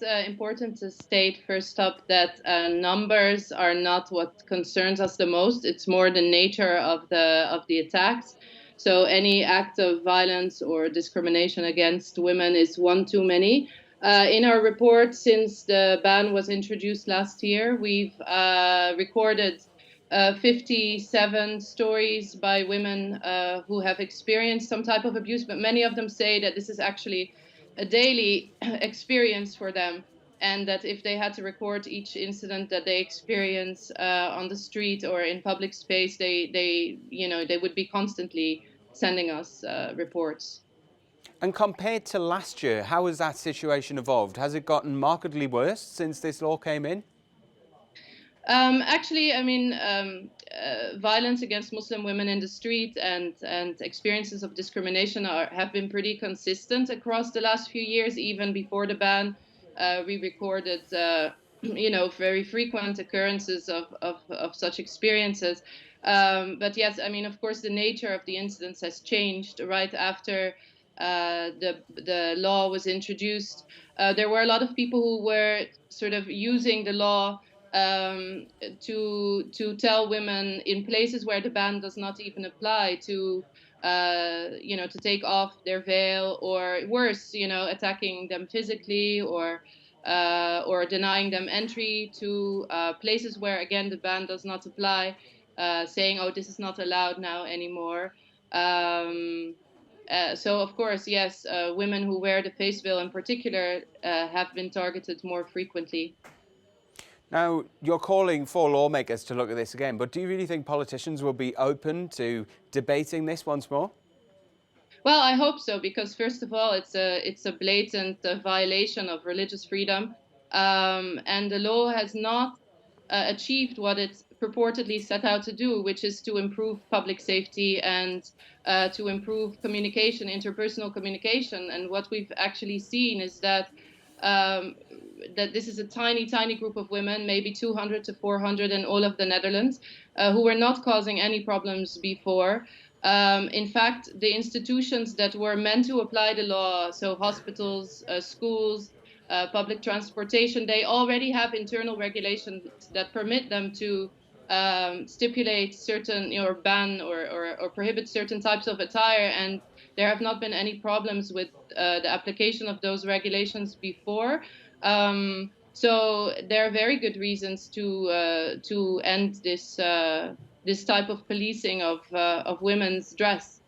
important to state first up that numbers are not what concerns us the most. It's more the nature of the attacks. So any act of violence or discrimination against women is one too many. In our report, since the ban was introduced last year, we've recorded 57 stories by women who have experienced some type of abuse, but many of them say that this is actually a daily experience for them, and that if they had to record each incident that they experience on the street or in public space, they would be constantly sending us reports. And compared to last year, how has that situation evolved? Has it gotten markedly worse since this law came in? Actually, I mean, violence against Muslim women in the street and experiences of discrimination have been pretty consistent across the last few years. Even before the ban, we recorded, very frequent occurrences of such experiences. But yes, I mean, of course, the nature of the incidents has changed right after the law was introduced. There were a lot of people who were sort of using the law to tell women in places where the ban does not even apply to take off their veil, or worse, attacking them physically, or denying them entry to places where again the ban does not apply, saying, "Oh, this is not allowed now anymore." So of course, yes, women who wear the face veil in particular have been targeted more frequently. Now, you're calling for lawmakers to look at this again, but do you really think politicians will be open to debating this once more? Well, I hope so, because first of all, it's a blatant violation of religious freedom, and the law has not achieved what it's purportedly set out to do, which is to improve public safety and to improve communication, interpersonal communication. And what we've actually seen is um, that this is a tiny, tiny group of women, maybe 200 to 400 in all of the Netherlands, who were not causing any problems before. In fact, the institutions that were meant to apply the law, so hospitals, schools, public transportation, they already have internal regulations that permit them to stipulate certain, ban or prohibit certain types of attire. And there have not been any problems with the application of those regulations before. So there are very good reasons to end this type of policing of women's dress.